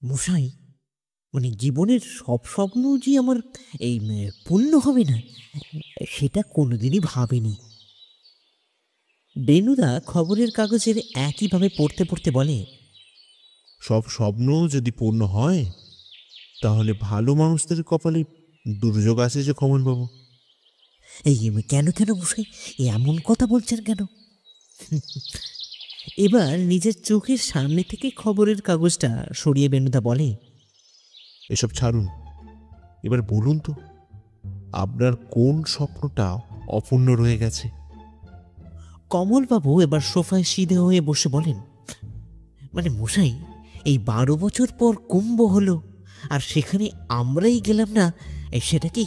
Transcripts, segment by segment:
মশাই, মানে জীবনের সব স্বপ্ন যে আমার এই পূর্ণ হবে না, সেটা কোনোদিনই ভাবিনি। বেনুদা খবরের কাগজের একইভাবে পড়তে পড়তে বলে, সব স্বপ্ন যদি পূর্ণ হয় তাহলে ভালো মানুষদের কপালে দুর্যোগ আছে যে কমলবাবু। এই কেন কেন মশাই এমন কথা বলছেন কেন? এবার নিজের চোখের সামনে থেকে খবরের কাগজটা সরিয়ে বেনুদা বলে, এসব ছাড়ুন, এবার বলুন তো আপনার কোন স্বপ্নটা অপূর্ণ রয়ে গেছে? কমলবাবু এবার সোফায় সিধে হয়ে বসে বলেন, মানে মশাই, এই 12 বছর পর কুম্ভ হলো, আর সেখানে আমরাই গেলাম না, সেটা কি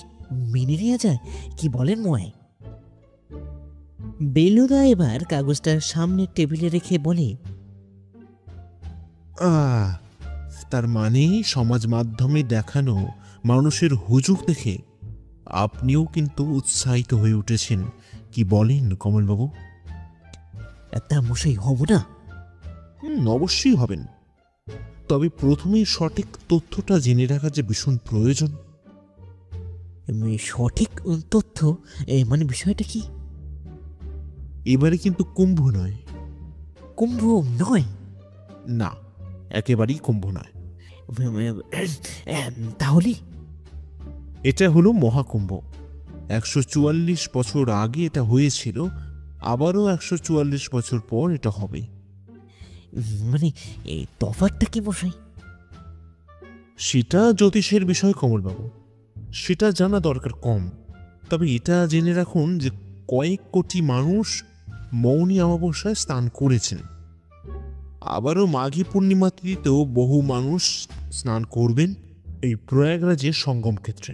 মেনে নেওয়া যায়? কি বলেন ময়? বেলুদা এবার কাগজটা সামনে টেবিলে রেখে বলে, তার মানে সমাজ মাধ্যমে দেখানো মানুষের হুজুগ দেখে আপনিও কিন্তু উৎসাহিত হয়ে উঠেছেন, কি বলেন কমলবাবু? তা মশাই হব না? অবশ্যই হবেন, তবে প্রথমেই সঠিক তথ্যটা জেনে রাখা যে ভীষণ প্রয়োজন। সঠিক তথ্য? মানে বিষয়টা কি? এবারে কিন্তু কুম্ভ নয়। কুম্ভ নয়? না, একেবারেই কুম্ভ নয়। তাহলে? এটা হলো মহাকুম্ভ। 144 বছর আগে এটা হয়েছিল, আবারও 144 বছর পর এটা হবে। মানে এই তফাৎটা কি মশাই? সেটা জ্যোতিষের বিষয় কমলবাবু, সেটা জানা দরকার কম। তবে এটা জেনে রাখুন যে কয়েক কোটি মানুষ মৌনী অমাবস্যায় স্নান করেছেন। আবারও মাঘী পূর্ণিমা তিথিতেও বহু মানুষ স্নান করবেন এই প্রয়াগরাজের সঙ্গম ক্ষেত্রে।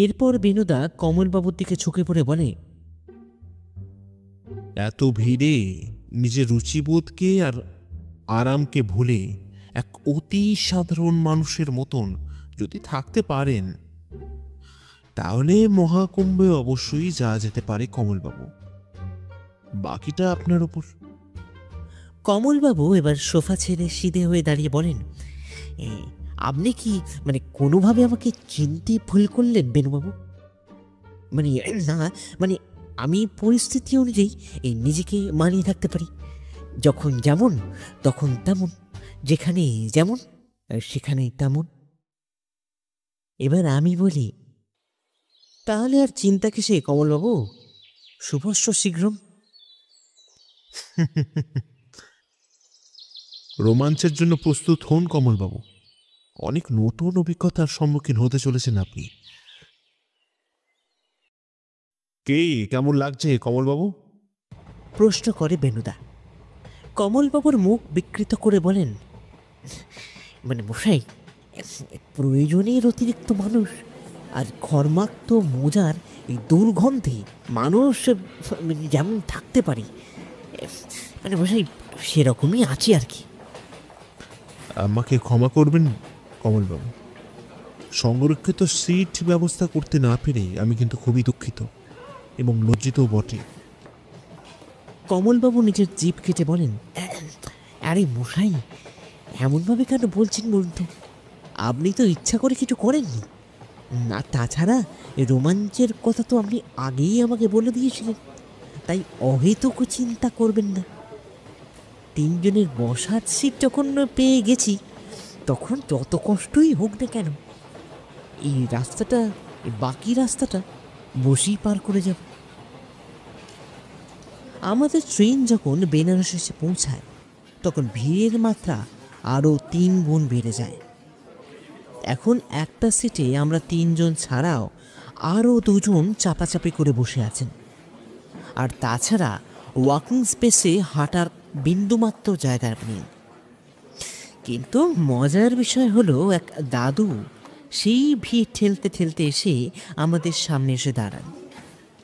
এরপর বেনুদা কমলবাবুর দিকে ঝুঁকে পড়ে বলে, এত ভিড়ে নিজের রুচিবোধকে আর আরামকে ভুলে এক অতি সাধারণ মানুষের মতন যদি থাকতে পারেন তাহলে মহাকুম্ভে অবশ্যই যাওয়া যেতে পারে কমলবাবু, বাকিটা আপনার উপর। কমলবাবু এবার সোফা ছেড়ে সিধে হয়ে দাঁড়িয়ে বলেন, আপনি কি মানে কোনোভাবে আমাকে চিনতে ভুল করলেন বেনুবাবু? মানে না, মানে আমি পরিস্থিতি অনুযায়ী নিজেকে মানিয়ে থাকতে পারি। যখন যেমন তখন তেমন, যেখানে যেমন সেখানে তেমন। এবার আমি বলি, তাহলে আর চিন্তা কিসে কমলবাবু? শুভস্য শীঘ্রম। রোমাঞ্চের জন্য প্রস্তুত হন কমলবাবু, অনেক নতুন অভিজ্ঞতার সম্মুখীন হতে চলেছেন আপনি। কে কেমন লাগছে কমলবাবু? প্রশ্ন করে বেনুদা। কমলবাবুর মুখ বিকৃত করে বলেন, মানে মশাই, প্রয়োজনের অতিরিক্ত মানুষ আর ঘর্মাক্ত মোজার এই দুর্গন্ধে মানুষ যেমন থাকতে পারি, মানে মশাই সেরকমই আছি আর কি। আমাকে ক্ষমা করবেন কমলবাবু, সংরক্ষিত সিট ব্যবস্থা করতে না পেরে আমি কিন্তু খুবই দুঃখিত এবং লজ্জিতও বটে। কমলবাবু নিজের জিভ কেটে বলেন, আরে মশাই, এমনভাবে কেন বলছেন বলুন তো? আপনি তো ইচ্ছা করে কিছু করেননি। আর তাছাড়া রোমাঞ্চের কথা তো আপনি আগেই আমাকে বলে দিয়েছিলেন, তাই অহেতুক চিন্তা করবেন না। 3 জনের বসার সিট যখন পেয়ে গেছি, তখন যত কষ্টই হোক না কেন, এই রাস্তাটা, বাকি রাস্তাটা বসেই পার করে যাব। আমাদের ট্রেন যখন বেনারস এসে পৌঁছায়, তখন ভিড়ের মাত্রা আরও 3 গুণ বেড়ে যায়। এখন একটা সিটে আমরা 3 জন ছাড়াও আরও 2 জন চাপাচাপি করে বসে আছেন। আর তাছাড়া ওয়াকিং স্পেসে হাঁটার বিন্দুমাত্র জায়গা নেই। কিন্তু মজার বিষয় হলো, এক দাদু সেই ভিড় ঠেলতে ঠেলতে এসে আমাদের সামনে এসে দাঁড়ান।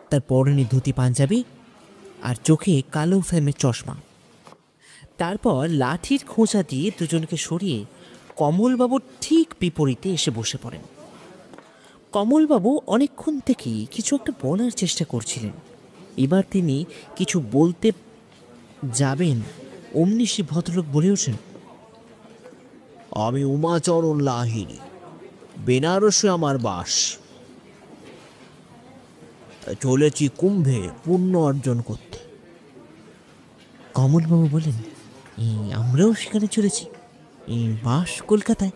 তার পরনে ধুতি পাঞ্জাবি আর চোখে কালো ফ্রেমের চশমা। তারপর লাঠির খোঁচা দিয়ে দুজনকে সরিয়ে কমলবাবুর ঠিক বিপরীতে এসে বসে পড়েন। কমলবাবু অনেকক্ষণ থেকেই কিছু একটা বলার চেষ্টা করছিলেন। এবার তিনি কিছু বলতে যাবেন, অমনি সে ভদ্রলোক বলে ওঠেন, আমি উমাচরণ লাহিড়ী, বেনারসে আমার বাস। চলেছি কুম্ভে পুণ্য অর্জন করতে। কমলবাবু বলেন, আমরাও সেখানে চলেছি। বাস কলকাতায়,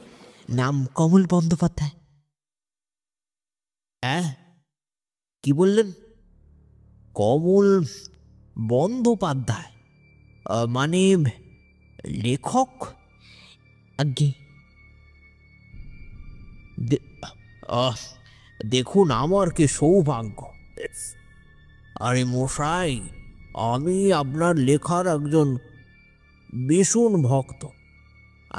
নাম কমল বন্দ্যোপাধ্যায়। হ্যাঁ, কি বললেন? কমল বন্দ্যোপাধ্যায় মানে লেখক? আজ্ঞে। দেখুন আমার কি সৌভাগ্য। আরে মশাই, আমি আপনার লেখার একজন ভীষণ ভক্ত।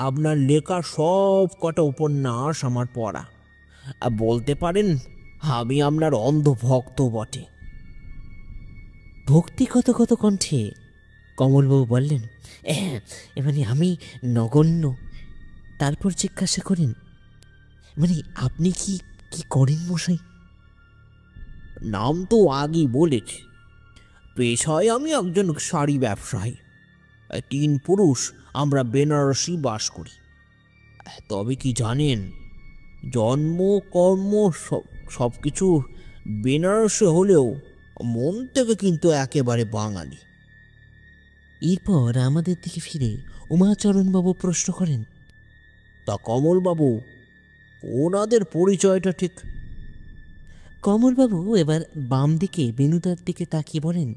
আপনার লেখা সব কটা উপন্যাস আমার পড়া, আর বলতে পারেন আমি আপনার অন্ধ ভক্ত বটে। ভক্তি কত কত কণ্ঠে কমলবাবু বললেন, মানে আমি নগণ্য। তারপর জিজ্ঞাসা করেন, মানে আপনি কি কি করেন মশাই? নাম তো আগেই বলেছি, পেশায় আমি একজন শাড়ি ব্যবসায়ী। 3 পুরুষ আমরা বেনারসি বাস করি। তবে কি জানেন, জন্ম কর্ম সব কিছু বেনারসে হলেও মন থেকে কিন্তু একেবারে বাঙালি। এরপর আমাদের দিকে ফিরে উমাচরণবাবু প্রশ্ন করেন, তা কমলবাবু, ওনাদের পরিচয়টা ঠিক? কমলবাবু এবার বাম দিকে বেনুদার দিকে তাকিয়ে বলেন,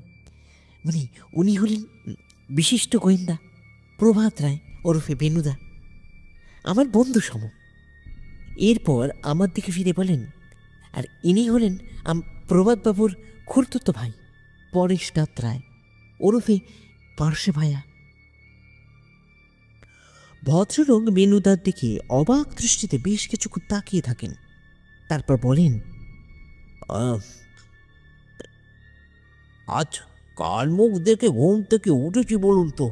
মানে উনি হলেন বিশিষ্ট গোয়েন্দা প্রভাত রায় ওরফে বেনুদা, আমার বন্ধু সম। এরপর আমার দিকে ফিরে বলেন, আর ইনি হলেন প্রভাতবাবুর খুড়তুতো ভাই পরেশনাথ রায় ওরফে পার্শে ভাইয়া। ভদ্রলোক বেনুদার দিকে অবাক দৃষ্টিতে বেশ কিছুক্ষণ তাকিয়ে থাকেন, তারপর বলেন, আজ কাল মুখ দেখে ঘুম থেকে উঠেছি বলুন তো,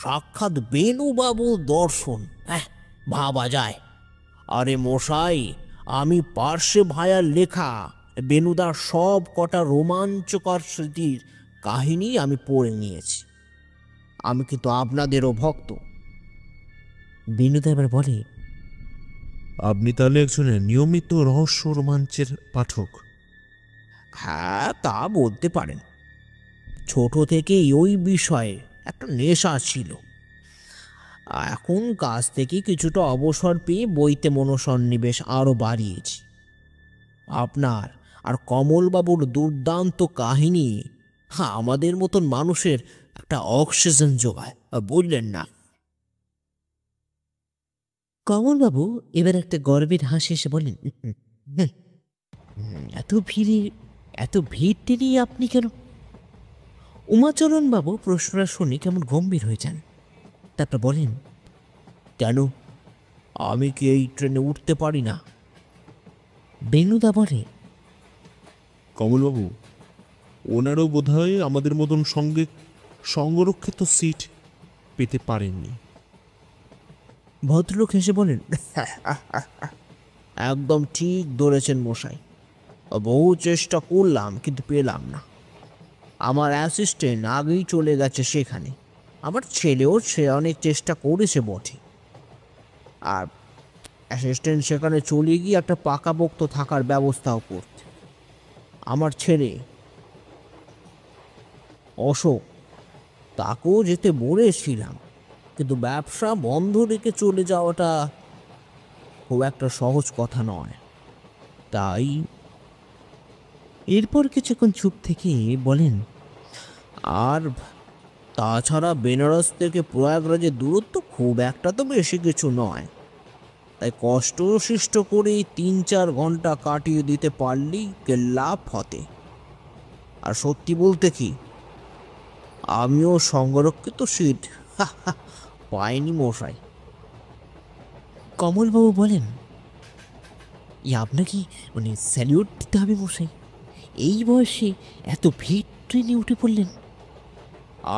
সাক্ষাৎ বেনুবাবুর দর্শন, ভাবা যায়। আরে মশাই, আমি পার্শে ভাইয়ার লেখা বেনুদার সব কটা রোমাঞ্চকর স্মৃতির কাহিনী আমি পড়ে নিয়েছি। আমি কিন্তু আপনাদেরও ভক্ত। বেনুদা এবার বলে, আপনি তাহলে একজন নিয়মিত রহস্য রোমাঞ্চের পাঠক? হ্যাঁ, তা বলতে পারেন। ছোট থেকেই ওই বিষয়ে একটা নেশা ছিল। এখন কাজ থেকে কিছুটা অবসর পেয়ে বইতে মনোসন্নিবেশ আরও বাড়িয়েছি। আপনার আর কমলবাবুর দুর্দান্ত কাহিনী আমাদের মতন মানুষের একটা অক্সিজেন যোগায়, বললেন না? কমলবাবু এবার একটা গর্বের হাসি এসে বলেন, এত ভিড় টেনে আপনি কেন? উমাচরণবাবু প্রশ্নটা শুনে কেমন গম্ভীর হয়ে যান, তারপর বলেন, কেন, আমি কি এই ট্রেনে উঠতে পারি না? বেনুদা বলে, কমলবাবু, ওনারও বোধহয় আমাদের মতন সঙ্গে সংরক্ষিত সিট পেতে পারেননি। ভদ্রলোক হেসে বলেন, একদম ঠিক ধরেছেন মশাই। বহু চেষ্টা করলাম কিন্তু পেলাম না। আমার অ্যাসিস্ট্যান্ট আগেই চলে গেছে সেখানে। আমার ছেলেও সে অনেক চেষ্টা করেছে বটে। আর অ্যাসিস্ট্যান্ট সেখানে চলে গিয়ে একটা পাকাপোক্ত থাকার ব্যবস্থাও করছে। আমার ছেলে অশোক, তাকেও যেতে বলেছিলাম, কিন্তু ব্যবসা বন্ধ রেখে চলে যাওয়াটা খুব একটা সহজ কথা নয়। তাই এরপর কিছুক্ষণ চুপ থেকে বলেন, আর তাছাড়া বেনারস থেকে প্রয়াগরাজের দূরত্ব খুব একটা তো বেশি কিছু নয়। তাই কষ্ট সৃষ্ট করে 3-4 ঘন্টা কাটিয়ে দিতে পারলেই লাভ হতে। আর সত্যি বলতে কি, আমিও সংরক্ষিত সিট পাইনি মশাই। কমলবাবু বলেন, আপনাকে মানে স্যালিউট দিতে হবে মশাই, এই বয়সে এত ভিড় ট্রেনে উঠে পড়লেন।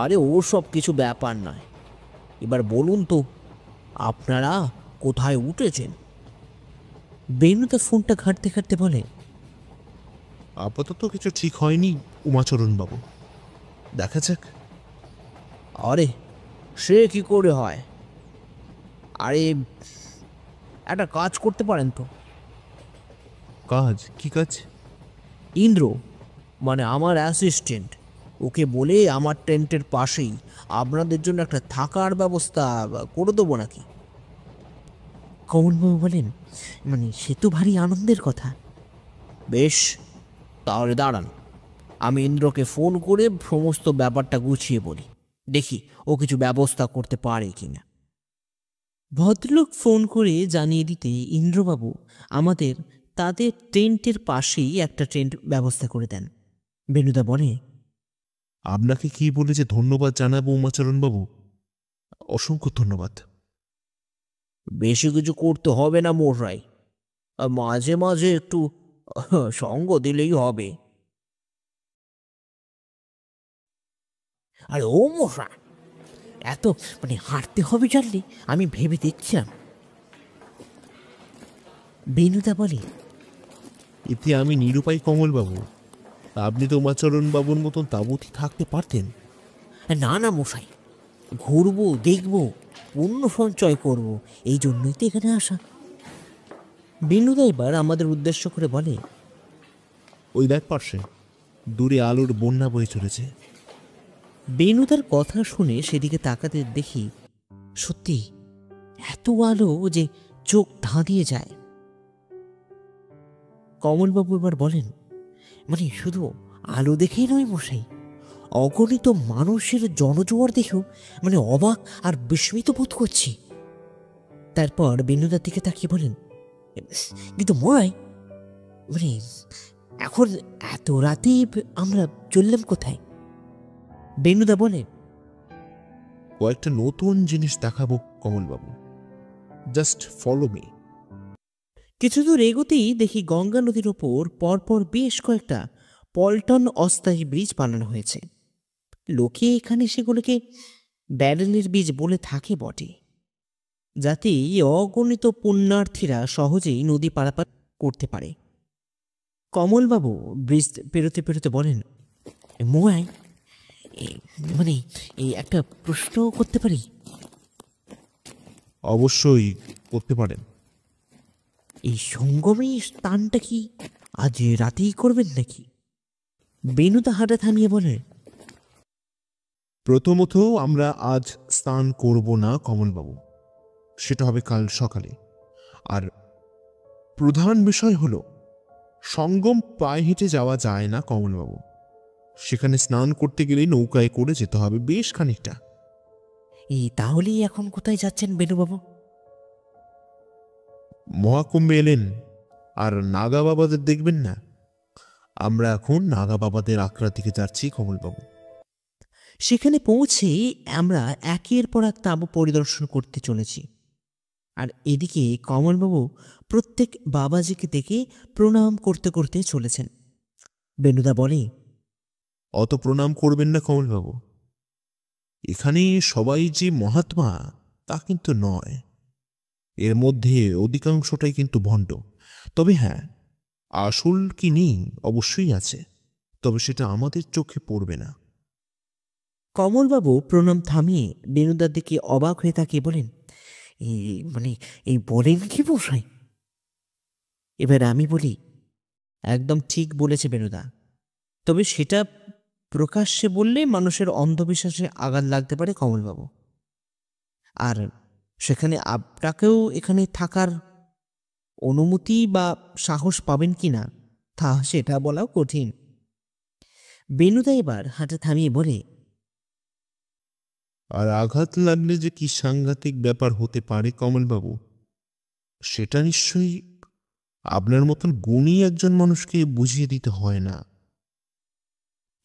আরে ও সব কিছু ব্যাপার নয়। এবার বলুন তো, আপনারা কোথায় উঠেছেন? বেনু তার ফোনটা ঘাঁটতে ঘাঁটতে বলে, আপাতত কিছু ঠিক হয়নি উমাচরণ বাবু, দেখা যাক। আরে সে কি করে হয়? আরে একটা কাজ করতে পারেন তো। কাজ? কি কাজ? ইন্দ্র, মানে আমার অ্যাসিস্ট্যান্ট, ওকে বলে আমার টেন্টের পাশেই আপনাদের জন্য একটা থাকার ব্যবস্থা করে দেবো নাকি? কমলবাবু বলেন, মানে সে তো ভারী আনন্দের কথা। বেশ, তাহলে দাঁড়ান, আমি ইন্দ্রকে ফোন করে সমস্ত ব্যাপারটা গুছিয়ে বলি, দেখি ও কিছু ব্যবস্থা করতে পারে কিনা। ভদ্রলোক ফোন করে জানিয়ে দিতে ইন্দ্রবাবু আমাদের তাদের টেন্টের পাশেই একটা টেন্ট ব্যবস্থা করে দেন। বেনুদা বলে, আপনাকে কি বলে যে ধন্যবাদ জানাবো উমাচরণ বাবু, অসংখ্য ধন্যবাদ। বেশি কিছু করতে হবে না মশাই, মাঝে মাঝে একটু সঙ্গ দিলেই হবে। আরে ও মশাই, এত মানে হাঁটতে হবে জানলে আমি ভেবে দেখছিলাম। বেনুদা বলে, এতে আমি নিরুপায় কমলবাবু, আপনি তো উমাচরণ বাবুর মতন তাঁবুতে থাকতে পারতেন। না না মশাই, ঘুরবো, দেখবো, পুণ্য সঞ্চয় করব, এই জন্যই তো এখানে আসা। বেনুদা এবার আমাদের উদ্দেশ্য করে বলে, ওই দেখ পার্শ্বে দূরে আলোর বন্যা বয়ে চলেছে। বেনুদার কথা শুনে সেদিকে তাকাতে দেখি সত্যি এত আলো যে চোখ ধাঁধিয়ে যায়। কমলবাবু এবার বলেন, মানে শুধু আলো দেখেই নয় মশাই, অগণিত মানুষের জনজোয়ার দেখেও মানে অবাক আর বিস্মিত বোধ করছি। তারপর বেনুদার দিকে তাকিয়ে বলেন, কিন্তু ময় মানে এখন এত রাতে আমরা চললাম কোথায়? বেনুদা বলে, কয়েকটা নতুন জিনিস দেখাবো কমলবাবু, জাস্ট ফলো মি। কিছু দূর এগোতেই দেখি গঙ্গা নদীর ওপর পরপর বেশ কয়েকটা পল্টন অস্থায়ী ব্রিজ বানানো হয়েছে। লোকে এখানে সেগুলোকে ব্যারেলের বীজ বলে থাকে বটে, যাতে অগণিত পুণ্যার্থীরা সহজেই নদী পারাপার করতে পারে। কমলবাবু ব্রিজ পেরোতে পেরোতে বলেন, মোয়াই মানে এই একটা প্রশ্ন করতে পারি? অবশ্যই করতে পারেন। এই সঙ্গমী স্নানটা কি আজ রাতেই করবেন নাকি? বেনুদা হাঁটা থামিয়ে বলে, প্রথমত আমরা আজ স্নান করব না কমলবাবু, সেটা হবে কাল সকালে। আর প্রধান বিষয় হলো সঙ্গম পায়ে হেঁটে যাওয়া যায় না কমলবাবু, সেখানে স্নান করতে গেলে নৌকায় করে যেতে হবে বেশ খানিকটা। এই তাহলেই এখন কোথায় যাচ্ছেন বেনুবাবু? মহাকুম্ভে এলেন আর নাগা বাবাদের দেখবেন না? আমরা এখন নাগা বাবাদের আখড়ার দিকে যাচ্ছি কমলবাবু। সেখানে পৌঁছে আমরা একের পর এক তাঁবু পরিদর্শন করতে চলেছি। আর এদিকে কমলবাবু প্রত্যেক বাবাজিকে দেখে প্রণাম করতে করতে চলেছেন। বেনুদা বলে, অত প্রণাম করবেন না কমলবাবু, এখানে সবাই যে মহাত্মা তা কিন্তু নয়, এর মধ্যে অধিকাংশটাই কিন্তু ভণ্ড। তবে হ্যাঁ, আসল কি নেই অবশ্যই আছে, তবে সেটা আমাদের চোখে পড়বে না। কমলবাবু প্রণাম থামিয়ে বেনুদার দিকে অবাক হয়ে তাকিয়ে বলেন, এই মানে এই বলেন কি মশাই? এবার আমি বলি, একদম ঠিক বলেছে বেনুদা, তবে সেটা প্রকাশ্যে বললে মানুষের অন্ধবিশ্বাসে আঘাত লাগতে পারে কমলবাবু। আর সেখানে আপনাকেও এখানে থাকার অনুমতি বা সাহস পাবেন কিনা তা সেটা বলাও কঠিন। বেনুদা এবার হাঁটা থামিয়ে বলে, আর আঘাত লাগলে যে কি সাংঘাতিক ব্যাপার হতে পারে কমলবাবু, সেটা নিশ্চয়ই আপনার মতন গুণী একজন মানুষকে বুঝিয়ে দিতে হয় না।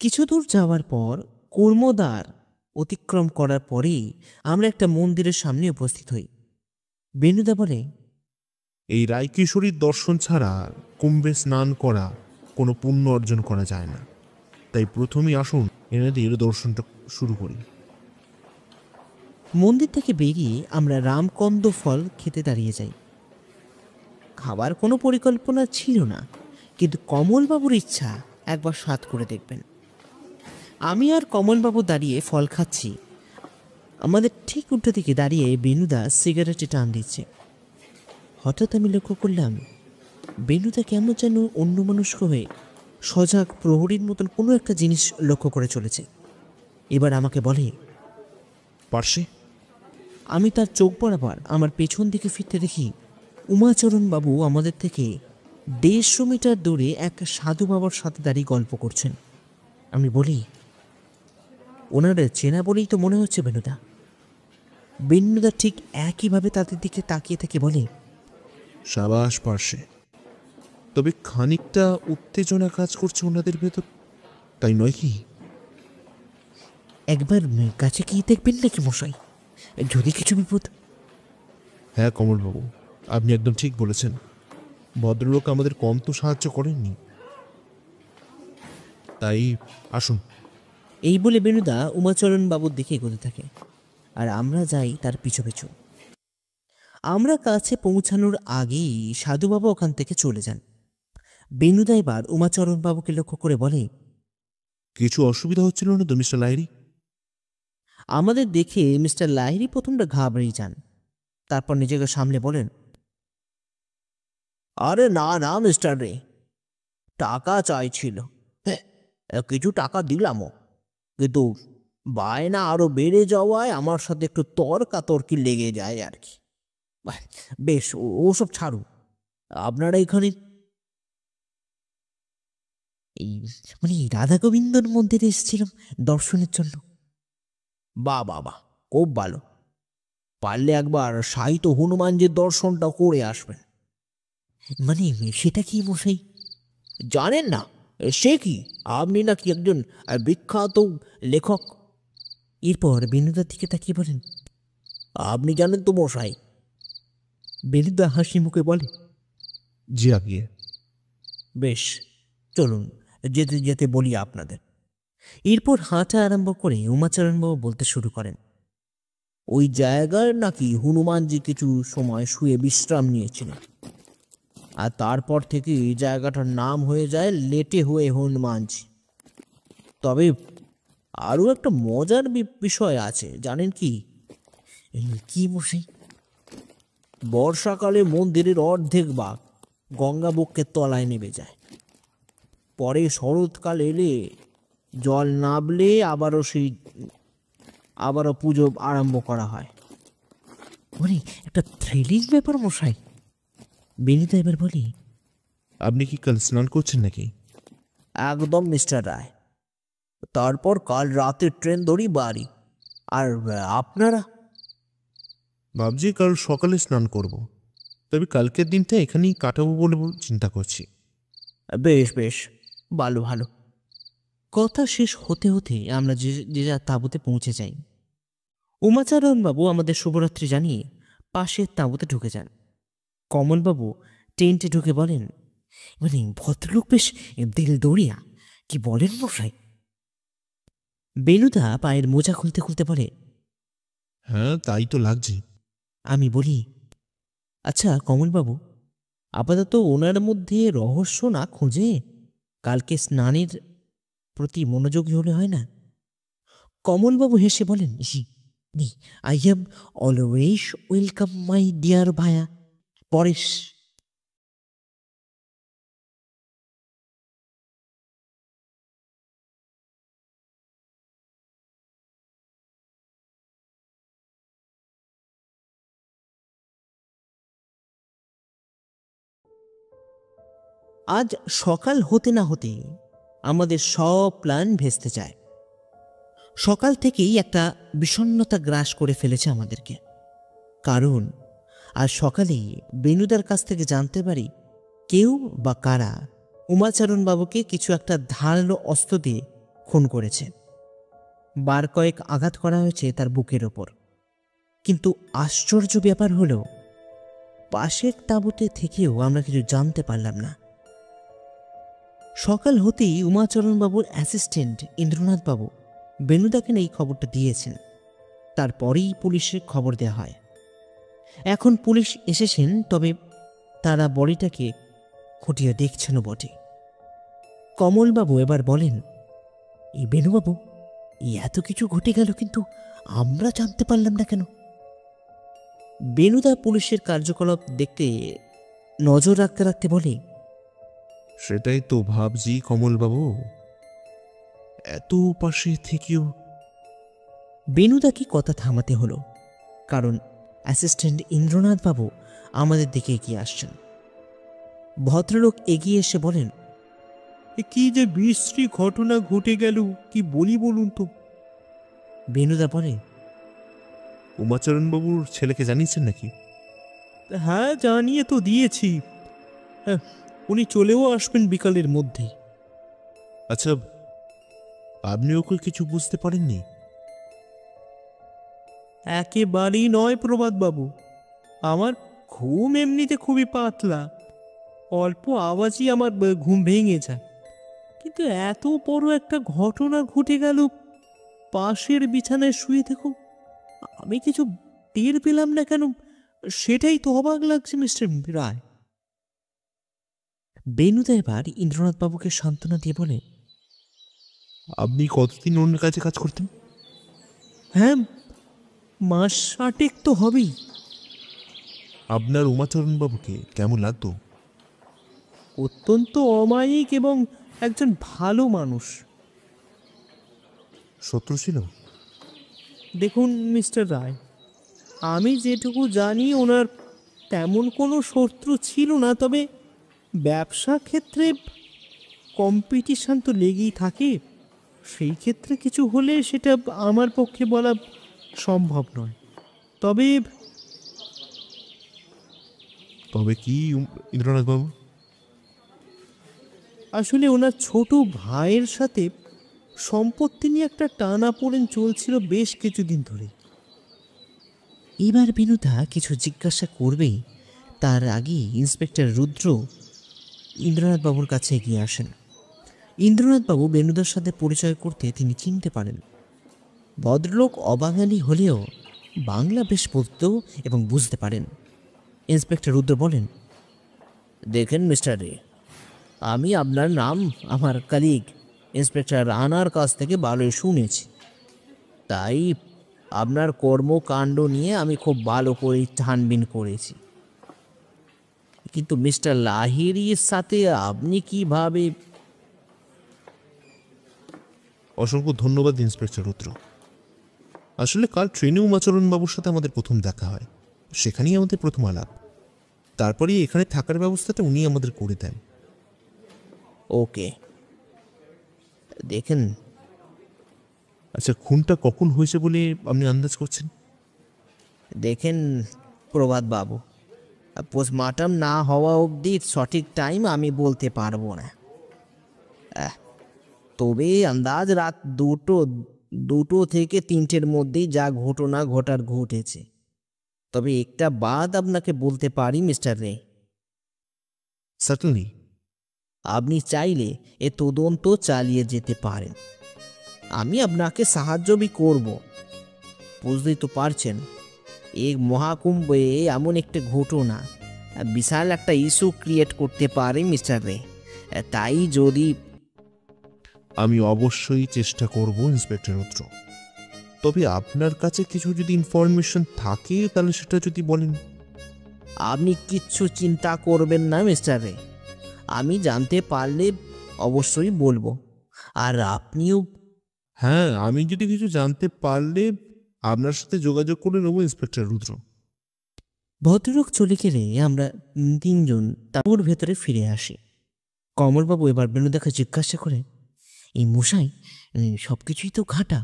কিছু দূর যাওয়ার পর কর্মদ্বার অতিক্রম করার পরেই আমরা একটা মন্দিরের সামনে উপস্থিত হই। বেনুদা বলে, এই রায়কিশোরীর দর্শন ছাড়া কুম্ভে স্নান করা কোনো পুণ্য অর্জন করা যায় না, তাই প্রথমেই আসুন এনাদের দর্শনটা শুরু করি। মন্দির থেকে বেরিয়ে আমরা রামকন্দ ফল খেতে দাঁড়িয়ে যাই। খাবার কোনো পরিকল্পনা ছিল না, কিন্তু কমলবাবুর ইচ্ছা একবার স্বাদ করে দেখবেন। আমি আর কমলবাবু দাঁড়িয়ে ফল খাচ্ছি। আমাদের ঠিক উল্টো দিকে দাঁড়িয়ে বেনুদা সিগারেটে টান দিচ্ছে। হঠাৎ আমি লক্ষ্য করলাম বেনুদা কেমন যেন অন্যমনস্ক হয়ে সজাগ প্রহরীর মতন কোনো একটা জিনিস লক্ষ্য করে চলেছে। এবার আমাকে বলে, পার্শ্বে। আমি তার চোখ বরাবর আমার পেছন দিকে ফিরতে দেখি উমাচরণ বাবু আমাদের থেকে 150 মিটার দূরে এক সাধু বাবার সাথে দাঁড়িয়ে গল্প করছেন। আমি বলি, ওনার চেনা বলেই তো মনে হচ্ছে বেনুদা। বেনুদা ঠিক একইভাবে তাদের দিকে তাকিয়ে থেকে বলে, সাবাস পার্শ্বে। তবে খানিকটা উত্তেজনা কাজ করছে ওনাদের ভেতর, তাই নয় কি? একবার কাছে গিয়ে দেখবেন নাকি মশাই, যদি কিছু বিপদ। হ্যাঁ কমলবাবু, আপনি একদম ঠিক বলেছেন। ভদ্রলোক আমাদের কম তো সাহায্য করেননি, তাই আসুন। এই বলে বেনুদা উমাচরণ বাবুর দিকে এগোতে থাকে, আর আমরা যাই তার পিছু পিছু। আমরা কাছে পৌঁছানোর আগেই সাধু বাবা ওখান থেকে চলে যান। বেনুদা এবার উমাচরণ বাবুকে লক্ষ্য করে বলে, কিছু অসুবিধা হচ্ছিল না তো মিস্টার লাহিড়ী? আমাদের দেখে মিস্টার লাহিড়ী প্রথমটা ঘাবড়েই যান, তারপর নিজেকে সামলে বলেন, আরে না না মিস্টার রে, টাকা চাইছিল। হ্যাঁ, কিছু টাকা দিলামও, কিন্তু বায়না আরো বেড়ে যাওয়ায় আমার সাথে একটু তর্কাতর্কি লেগে যায় আর কি। বেশ, ওসব ছাড়ুন। আপনারা এখানে এই রাধা গোবিন্দর মন্দিরে এসেছিলাম দর্শনের জন্য। বা বাবা, খুব ভালো। পারলে একবার সাহিত্য হনুমানজির দর্শনটা করে আসবেন। সেটা কি মশাই? জানেন না? সে কি, আপনি নাকি একজন বিখ্যাত লেখক। এরপর বেনুদার দিকে তাকিয়ে বলেন, আপনি জানেন তো মশাই? বেনুদা হাসি মুখে বলে, জি আজ্ঞে। বেশ, চলুন যেতে যেতে বলি আপনাদের। এরপর হাঁটা আরম্ভ করে উমাচরণবাবু বলতে শুরু করেন, ওই জায়গার নাকি হনুমানজি কিছু সময় শুয়ে বিশ্রাম নিয়েছিলেন, আর তারপর থেকে এই জায়গাটার নাম হয়ে যায় লেটে হয়ে হনুমানজি। তবে আরও একটা মজার বিষয় আছে, জানেন কি? কি মশাই? বর্ষাকালে মন্দিরের অর্ধেক ভাগ গঙ্গা বক্ষের তলায় নেমে যায়। পরে শরৎকাল এলে জল নামলে আবারও পুজো আরম্ভ করা হয়। একটা থ্রিলিং ব্যাপার মশাই। বেনিতা এবার বলি, আপনি কি কাল স্নান করছেন নাকি? একদম মিস্টার রায়। তারপর কাল রাতের ট্রেন ধরি বাড়ি। আর আপনারা? ভাবছি কাল সকালে স্নান করব, তবে কালকের দিনটা এখানেই কাটাবো বলে চিন্তা করছি। বেশ বেশ, ভালো ভালো। কথা শেষ হতে হতে আমরা যে যার তাঁবুতে পৌঁছে যাই। উমাচরণবাবু আমাদের শুভরাত্রি জানিয়ে পাশের তাঁবুতে ঢুকে যান। কমলবাবু টেন্টে ঢুকে বলেন, ভদ্রলোক বেশ দিল দৌড়িয়া, কি বলেন মশাই? বেনুদা পায়ের মোজা খুলতে খুলতে বলে, হ্যাঁ তাই তো লাগছে। আমি বলি, আচ্ছা কমলবাবু, আপাতত ওনার মধ্যে রহস্য না খুঁজে কালকে স্নানের প্রতি মনোযোগী হলে হয় না? কমলবাবু হেসে বলেন, I have always welcome my dear ভায়া পরেশ। আজ সকাল হতে না হতে আমাদের সব প্ল্যান ভেস্তে যায়। সকাল থেকেই একটা বিষণ্ণতা গ্রাস করে ফেলেছে আমাদেরকে। কারণ আজ সকালেই বেনুদার কাছ থেকে জানতে পারি কেউ বা কারা উমাচরণ বাবুকে কিছু একটা ধারালো অস্ত্র দিয়ে খুন করেছে। বার কয়েক আঘাত করা হয়েছে তার বুকের ওপর। কিন্তু আশ্চর্য ব্যাপার হলো, পাশের তাঁবুতে থেকেও আমরা কিছু জানতে পারলাম না। সকাল হতেই উমাচরণবাবুর অ্যাসিস্ট্যান্ট ইন্দ্রনাথ বাবু বেনুদাকে এই খবরটা দিয়েছেন। তারপরেই পুলিশে খবর দেওয়া হয়। এখন পুলিশ এসেছেন, তবে তারা বডিটাকে খুঁটিয়ে দেখছেন বটে। কমলবাবু এবার বলেন, এই বেণুবাবু, এই এত কিছু ঘটে গেল, কিন্তু আমরা জানতে পারলাম না কেন? বেণুদা পুলিশের কার্যকলাপ দেখতে নজর রাখতে রাখতে বলে, সেটাই তো ভাবছি কমলবাবু, এত পাশে থেকেও। বেণুদা কি কথা থামাতে হলো, কারণ অ্যাসিস্ট্যান্ট ইন্দ্রনাথ বাবু আমাদের দিকে এগিয়ে আসছেন। ভদ্রলোক এগিয়ে এসে বলেন, কি যে বিশ্রী ঘটনা ঘটে গেল, কি বলি বলুন তো। বেণুদা বলে, উমাচরণবাবুর ছেলেকে জানিয়েছেন নাকি? হ্যাঁ, জানিয়ে তো দিয়েছি। হ্যাঁ, উনি চলেও আসবেন বিকালের মধ্যে। আচ্ছা, আপনি ওকে কিছু বুঝতে পারেননি? একেবারেই নয় প্রভাতবাবু, আমার ঘুম এমনিতে খুবই পাতলা, অল্প আওয়াজই আমার ঘুম ভেঙে যায়, কিন্তু এত বড় একটা ঘটনা ঘটে গেল, পাশের বিছানায় শুয়ে থেকেও আমি কিছু টের পেলাম না কেন, সেটাই তো অবাক লাগছে মিস্টার রায়। বেণুদা এবার ইন্দ্রনাথ বাবুকে সান্ত্বনা দিয়ে বলে, আপনি কতদিন অন্য কাছে কাজ করতেন? হ্যাঁ, মাস 8 তো হবেই। আপনার উমাচরণবাবুকে কেমন লাগতো? অত্যন্ত অমায়িক এবং একজন ভালো মানুষ। শত্রু ছিল? দেখুন মিস্টার রায়, আমি যেটুকু জানি ওনার তেমন কোনো শত্রু ছিল না, তবে ব্যবসা ক্ষেত্রে কম্পিটিশন তো লেগেই থাকে, সেই ক্ষেত্রে কিছু হলে সেটা আমার পক্ষে বলা সম্ভব নয়। তবে তবে কি ইন্দ্রনাথবাবু? আসলে ওনার ছোট ভাইয়ের সাথে সম্পত্তি নিয়ে একটা টানাপোড়েন চলছিল বেশ কিছুদিন ধরে। এবার বিনুদা কিছু জিজ্ঞাসা করবেই, তার আগে ইন্সপেক্টর রুদ্র ইন্দ্রনাথবাবুর কাছে এগিয়ে আসেন। ইন্দ্রনাথবাবু বেনুদার সাথে পরিচয় করতে তিনি চিনতে পারেন। ভদ্রলোক অবাঙালি হলেও বাংলা বেশ পড়তেও এবং বুঝতে পারেন। ইন্সপেক্টর রুদ্র বলেন, দেখেন মিস্টার রে, আমি আপনার নাম আমার কলিগ ইন্সপেক্টর রানার কাছ থেকে ভালোই শুনেছি, তাই আপনার কর্মকাণ্ড নিয়ে আমি খুব ভালো করে ছানবিন করেছি। কিন্তু মিস্টার লাহিড়ির সাথে আপনি কিভাবে? অসংখ্য ধন্যবাদ ইন্সপেক্টর রুদ্র। আসলে কাল ট্রেনে উমাচরণবাবুর সাথে আমাদের প্রথম দেখা হয়, সেখানেই আমাদের প্রথম আলাপ। তারপরে এখানে থাকার ব্যবস্থাটা উনি আমাদের করে দেন। ওকে, দেখেন। আচ্ছা, খুনটা কখন হয়েছে বলে আপনি আন্দাজ করছেন? দেখেন প্রভাত বাবু, পোস্টমর্টম না হওয়া অবধি সঠিক টাইম আমি বলতে পারবো না। তবে আন্দাজ রাত 2 থেকে 3টের মধ্যেই যা ঘটনা ঘটার ঘটেছে। তবে একটা বাদ আপনাকে বলতে পারি মিস্টার রে, সার্টেনলি। আপনি চাইলে এ তদন্ত চালিয়ে যেতে পারেন, আমি আপনাকে সাহায্যই করব। বুঝতেই তো পারছেন, এই মহাকুম্ভে এমন একটা ঘটনা বিশাল একটা ইস্যু ক্রিয়েট করতে পারে মিস্টার রে, তাই যদি। আমি অবশ্যই চেষ্টা করব ইন্সপেক্টর রুদ্র, তবে আপনার কাছে কিছু যদি ইনফরমেশন থাকে তাহলে সেটা যদি বলেন। আপনি কিচ্ছু চিন্তা করবেন না মিস্টার রে, আমি জানতে পারলে অবশ্যই বলবো। আর আপনিও। হ্যাঁ, আমি যদি কিছু জানতে পারলে আপনার সাথে যোগাযোগ করে নেব ইন্সপেক্টর রুদ্র। ভদ্রলোক চলে গেলে আমরা 3জন তাঁবুর ভেতরে ফিরে আসি। কমলবাবু এবার বেণুদাকে জিজ্ঞাসা করে, এই মশাই, সব কিছুই তো ঘাটা,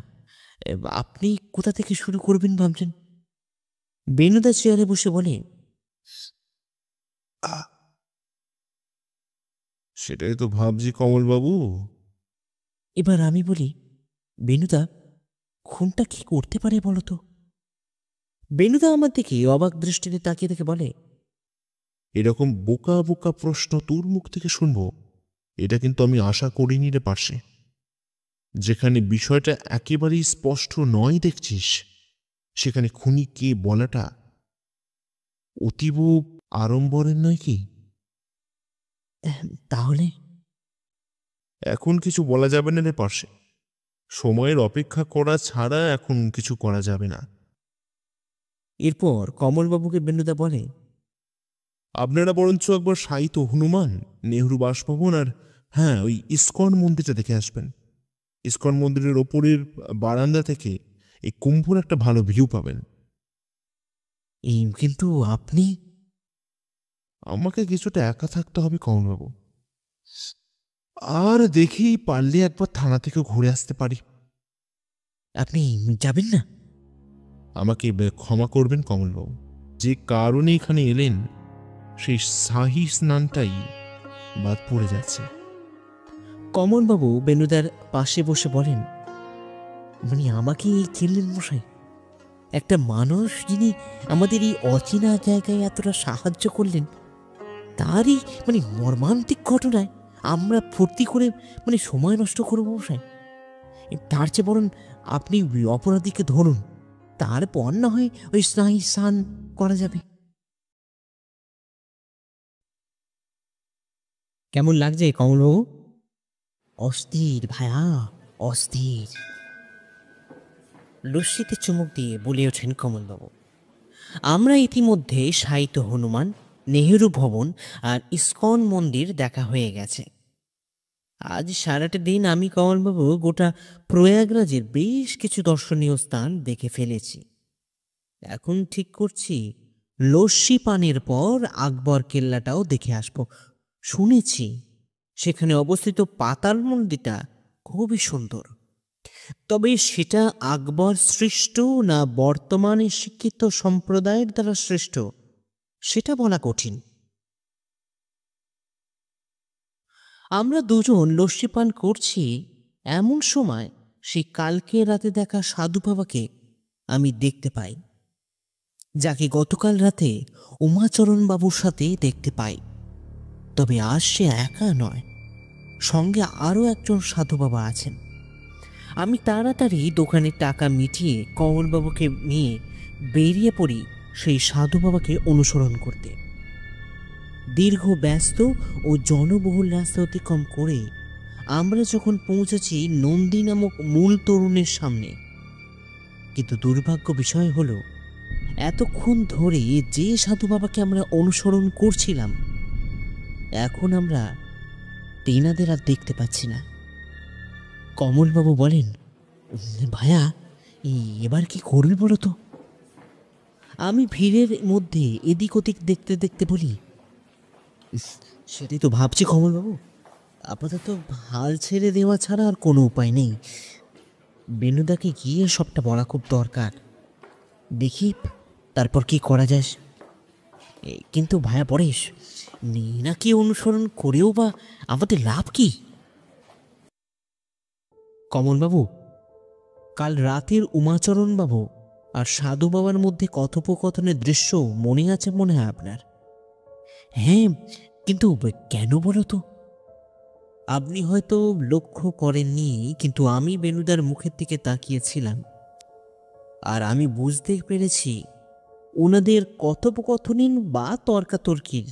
আপনি কোথা থেকে শুরু করবেন ভাবছেন? বেণুদা চেয়ারে বসে বলে, সেটাই তো ভাবছি কমলবাবু। এবার আমি বলি, বেণুদা, খুনটা কি করতে পারে বলো তো? বেণুদা আমার দিকে অবাক দৃষ্টিতে তাকিয়ে দেখে বলে, এরকম বোকা বোকা প্রশ্ন তোর মুখ থেকে শুনবো এটা কিন্তু আমি আশা করিনি রে পাশে। যেখানে বিষয়টা একেবারেই স্পষ্ট নয় দেখছিস, সেখানে খুনি কে বলাটা অতীব আড়ম্বরের নয় কি? তাহলে এখন কিছু বলা যাবে না রে পাশে। সময়ের অপেক্ষা করা ছাড়া এখন কিছু করা যাবে না। এরপর কমলবাবুকে বেনুদা বলে, আপনারা বরঞ্চ একবার সাহিত্য হনুমান, নেহরু বাসভবন আর হ্যাঁ ওই ইস্কন মন্দিরটা দেখে আসবেন। ইস্কন মন্দিরের ওপরের বারান্দা থেকে এই কুম্ভর একটা ভালো ভিউ পাবেন। এই কিন্তু আপনি। আমাকে কিছুটা একা থাকতে হবে কমলবাবু। আর দেখি পারলে একবার থানা থেকে ঘুরে আসতে পারি। আপনি যাবেন না? আমাকে ক্ষমা করবেন কমলবাবু, যে কারণে এখানে এলেন সেই শাহী স্নানটাই বাদ পড়ে যাচ্ছে। কমলবাবু বেনুদার পাশে বসে বলেন, মানে আমাকে এই চিনলেন মশাই? একটা মানুষ যিনি আমাদের এই অচেনা জায়গায় এতটা সাহায্য করলেন, তারই মানে মর্মান্তিক ঘটনায় আমরা ফুর্তি করে মানে সময় নষ্ট করবো মশাই? তার চেয়ে বরং আপনি অপরাধীকে ধরুন, তারপর না হয় ওই স্নায়ী স্নান করা যাবে। কেমন লাগছে কমলবাবু? অস্থির ভায়া, অস্থির। লস্যিতে চুমুক দিয়ে বলে ওঠেন কমলবাবু, আমরা ইতিমধ্যে সাহিত্য হনুমান, নেহেরু ভবন আর ইস্কন মন্দির দেখা হয়ে গেছে। আজ সারাটা দিন আমি কমলবাবু গোটা প্রয়াগরাজের বেশ কিছু দর্শনীয় স্থান দেখে ফেলেছি। এখন ঠিক করছি লস্যি পানের পর আকবর কেল্লাটাও দেখে আসব। শুনেছি সেখানে অবস্থিত পাতাল মন্দিরটা খুবই সুন্দর, তবে সেটা আকবর সৃষ্ট না বর্তমানে শিক্ষিত সম্প্রদায়ের দ্বারা সৃষ্ট সেটা বলা কঠিন। আমরা দুজন লস্যি পান করছি এমন সময় সেই কালকে রাতে দেখা সাধু বাবাকে আমি দেখতে পাই, যাকে গতকাল রাতে উমাচরণ বাবুর সাথে দেখতে পাই। তবে আজ সে একা নয়, সঙ্গে আরও একজন সাধু বাবা আছেন। আমি তাড়াতাড়ি দোকানে টাকা মিটিয়ে কমলবাবুকে নিয়ে বেরিয়ে পড়ি সেই সাধু বাবাকে অনুসরণ করতে। দীর্ঘ ব্যস্ত ও জনবহুল রাস্তা অতিক্রম করে আমরা যখন পৌঁছেছি নন্দী নামক মূল তরুণের সামনে, কিন্তু দুর্ভাগ্য বিষয় হলো এতক্ষণ ধরে যে সাধু বাবাকে আমরা অনুসরণ করছিলাম, এখন আমরা তেনাদের আর দেখতে পাচ্ছি না। কমলবাবু বলেন, ভায়া এবার কি করবি বলো তো? আমি ভিড়ের মধ্যে এদিক ওদিক দেখতে দেখতে বলি, সেটাই তো ভাবছি কমলবাবু, আপাতত হাল ছেড়ে দেওয়া ছাড়া আর কোনো উপায় নেই। বেনুদাকে গিয়ে সবটা বলা খুব দরকার, দেখি তারপর কি করা যায়। কিন্তু ভায়া পরেশ, নীনাকে অনুসরণ করেও বা আমাদের লাভ কি? কমলবাবু, কাল রাতের উমাচরণ বাবু আর সাধু বাবার মধ্যে কথোপকথনের দৃশ্য মনে আছে মনে হয় আপনার? হ্যাঁ, কিন্তু কেন বলো তো? আপনি হয়তো লক্ষ্য করেননি, কিন্তু আমি বেনুদার মুখের দিকে তাকিয়েছিলাম, আর আমি বুঝতে পেরেছি ওনাদের কথোপকথনীন বা তর্কাতর্কির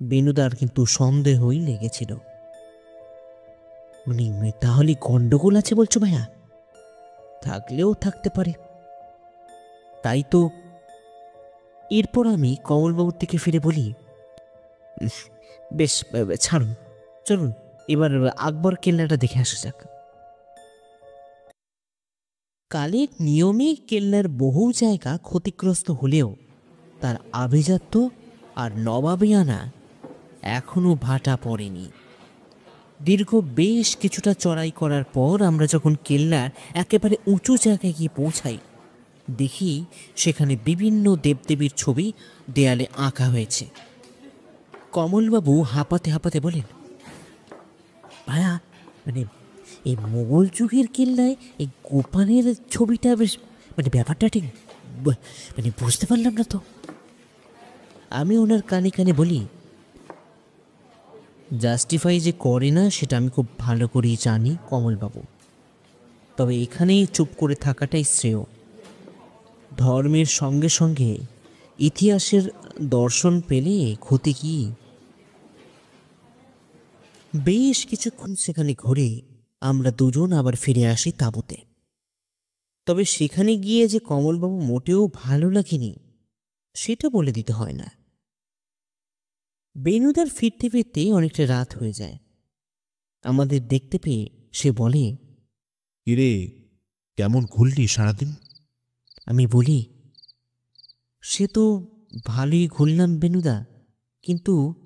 বেনুদার কিন্তু সন্দেহই লেগেছিল। মানে তাহলে গন্ডগোল আছে বলছো ভাইয়া? থাকলেও থাকতে পারে, তাই তো। এরপর আমি কমলবাবুর দিকে ফিরে বলি, বেশ ছাড়ুন, চলুন এবার আকবর কেল্লাটা দেখে আসা যাক। কালের নিয়মে কেল্লার বহু জায়গা ক্ষতিগ্রস্ত হলেও তার আভিজাত্য আর নবাবিয়ানা এখনো ভাটা পড়েনি। দীর্ঘ বেশ কিছুটা চড়াই করার পর আমরা যখন কেল্লার একেবারে উঁচু জায়গায় গিয়ে পৌঁছাই, দেখি সেখানে বিভিন্ন দেবদেবীর ছবি দেয়ালে আঁকা হয়েছে। কমলবাবু হাঁপাতে হাঁপাতে বলেন, ভায়া মানে এই মোগল যুগের কেল্লায় এই গোপালের ছবিটা বেশ মানে ব্যাপারটা ঠিক মানে বুঝতে পারলাম না তো। আমি ওনার কানে কানে বলি, জাস্টিফাই যে করে না সেটা আমি খুব ভালো করেই জানি কমলবাবু, তবে এখানেই চুপ করে থাকাটাই শ্রেয়। ধর্মের সঙ্গে সঙ্গে ইতিহাসের দর্শন পেলে ক্ষতি কি? বেশ কিছুক্ষণ সেখানে ঘুরে আমরা দুজন আবার ফিরে আসি তাঁবুতে। তবে সেখানে গিয়ে যে কমলবাবু মোটেও ভালো লাগেনি সেটা বলে দিতে হয় না। বেনুদার ফিরতে ফিরতে অনেকটা রাত হয়ে যায়। আমাদের দেখতে পেয়ে সে বলে, কিরে, কেমন ঘুরলি সারাদিন? আমি বলি, সে তো ভালোই ঘুরলাম বেনুদা, কিন্তু।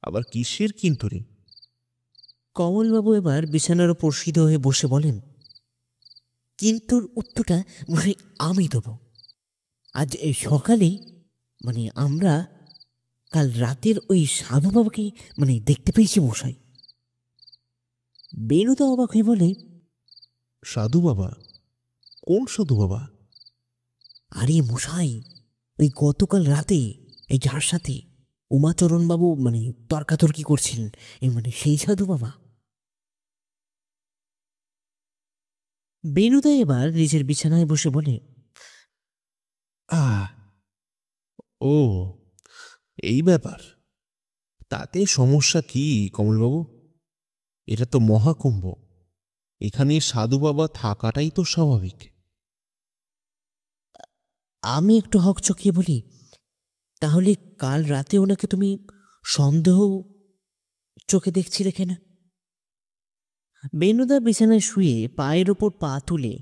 আবার কিসের কিন্তু রে? কমলবাবু এবার বিছানার ওপর সিধে হয়ে বসে বলেন, কিন্তুর উত্তরটা মনে আমি দেব। আজ এই সকালে আমরা কাল রাতের ওই সাধুবাবুকে দেখতে পেয়েছি মশাই। বেনুদা অবাক হয়ে বলে, সাধু বাবা? কোন সাধু বাবা? আরে মশাই, ওই গতকাল রাতে এই যার সাথে উমাচরণবাবু তর্কাতর্কি করছিলেন, এই সেই সাধু বাবা। বেনুদা এবার নিজের বিছানায় বসে বলে, আহ, ও, এই ব্যাপার। তাতে সমস্যা কি কমলবাবু? এটা তো মহাকুম্ভ, এখানে সাধু বাবা থাকাটাই তো স্বাভাবিক। আমি একটু হকচকিয়ে বলি, তাহলে কাল রাতে ওনাকে তুমি সন্দেহ চোখে দেখছিলে কেন? বেনুদা বিছানায় শুয়ে পায়ের ওপর পা তুলে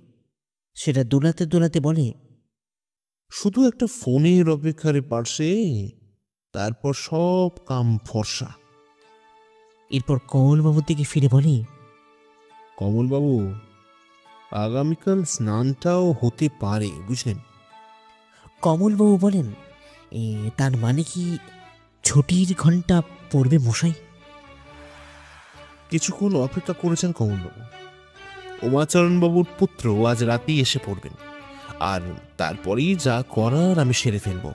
সেটা দোলাতে দোলাতে বলে, শুধু একটা ফোনের অপেক্ষারে পারছে, তারপর সব কাম ফর্সা। এরপর কমলবাবুর দিকে ফিরে বলে, কমলবাবু, আগামীকাল স্নানটাও হতে পারে, বুঝলেন? কমলবাবু বলেন, তার মানে কি ছুটির ঘন্টা পড়বে মশাই? কিছুক্ষণ অপেক্ষা করেছেন কমলবাবু। উমাচরণবাবুর পুত্র আজ রাতেই এসে পড়বেন, আর তারপরেই যা করার আমি সেরে ফেলব।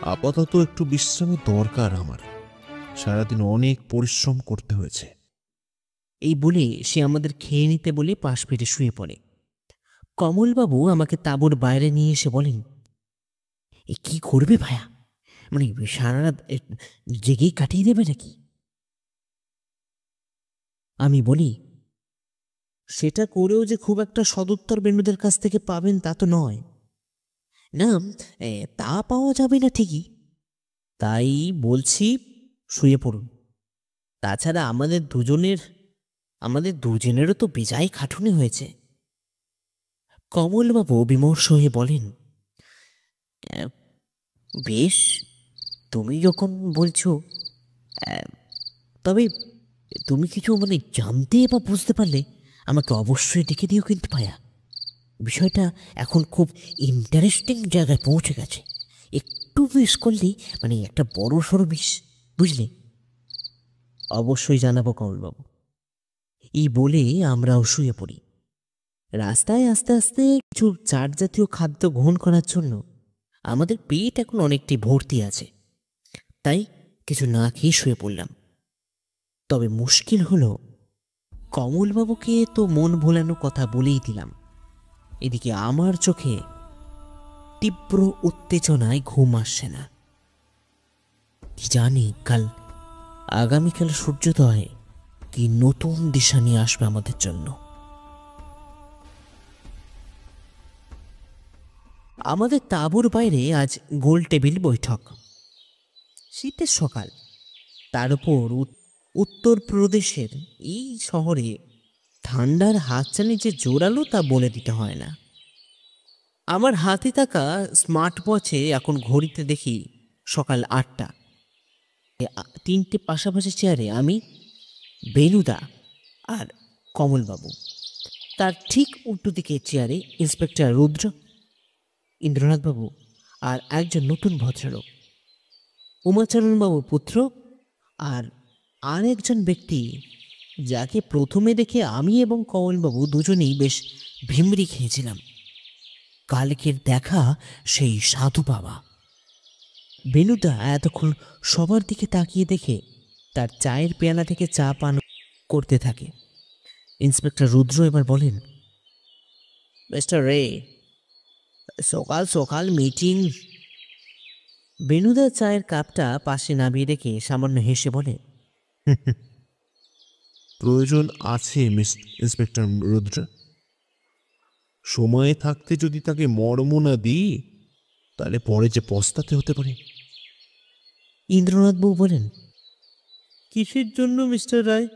আপাতত একটু বিশ্রামের দরকার আমার, সারাদিন অনেক পরিশ্রম করতে হয়েছে। এই বলে সে আমাদের খেয়ে নিতে বলে পাশ ফিরে শুয়ে পড়ে। কমলবাবু আমাকে তাঁবুর বাইরে নিয়ে এসে বলেন, এ কি করবে ভায়া? সারা রাত জেগেই কাটিয়ে দেবে নাকি? আমি বলি, সেটা করেও যে খুব একটা সদুত্তর বেনুদের কাছ থেকে পাবেন তা তো নয়। না, তা পাওয়া যাবে না ঠিকই, তাই বলছি শুয়ে পড়ুন। তাছাড়া আমাদের দুজনেরও তো বেজায় খাটুনি হয়েছে। কমলবাবু বিমর্ষ হয়ে বলেন, "আহ, বেশ, তুমি যখন বলছো, আহ, তবে তুমি কিছু জানতে বা বুঝতে পারলে আমাকে অবশ্যই ডেকে দিও কিন্তু ভায়া। বিষয়টা এখন খুব ইন্টারেস্টিং জায়গায় পৌঁছে গেছে। একটু মিস করলেই একটা বড় সড়ো মিস, বুঝলে?" অবশ্যই জানাবো কমলবাবু। এই বলে আমরাও শুয়ে পড়ি। রাস্তায় আস্তে আস্তে কিছু চাট জাতীয় খাদ্য গ্রহণ করার জন্য আমাদের পেট এখন অনেকটি ভর্তি আছে, তাই কিছু না খেয়ে শুয়ে পড়লাম। তবে মুশকিল হলো, কমলবাবুকে তো মন ভোলানো কথা বলেই দিলাম, এদিকে আমার চোখে তীব্র উত্তেজনায় ঘুম আসছে না। কি জানি আগামীকাল সূর্যোদয় কি নতুন দিশা নিয়ে আসবে আমাদের জন্য। আমাদের তাঁবুর বাইরে আজ গোল টেবিল বৈঠক। শীতের সকাল, তার উপর উত্তরপ্রদেশের এই শহরে ঠান্ডার হাতছানি যে জোরালো তা বলে দিতে হয় না। আমার হাতে থাকা স্মার্ট ওয়াচে এখন ঘড়িতে দেখি সকাল 8টা। তিনটে পাশাপাশি চেয়ারে আমি, বেনুদা আর কমলবাবু। তার ঠিক উল্টো দিকে চেয়ারে ইন্সপেক্টর রুদ্র, ইন্দ্রনাথবাবু আর একজন নতুন ভদ্রলোক, উমাচরণবাবুর পুত্র, আর আরেকজন ব্যক্তি যাকে প্রথমে দেখে আমি এবং কমলবাবু দুজনেই বেশ ভিমরি খেয়েছিলাম। কালকের দেখা সেই সাধু বাবা। বেনুদা এতক্ষণ সবার দিকে তাকিয়ে দেখে তার চায়ের পেয়ালা থেকে চা পান করতে থাকে। ইন্সপেক্টর রুদ্র এবার বলেন, মিস্টার রে, সকাল সকাল মিটিং বেনুদা চায়ের কাপটা পাশে নামিয়ে রেখে সামান্য হেসে বলে, প্রয়োজন আছে মিস ইন্সপেক্টর রুদ্র। সময়ে থাকতে যদি তাকে মর্ম না দিই, তাহলে পরে যে পস্তাতে হতে পারে। ইন্দ্রনাথবাবু বলেন, কিসের জন্য মিস্টার রায়?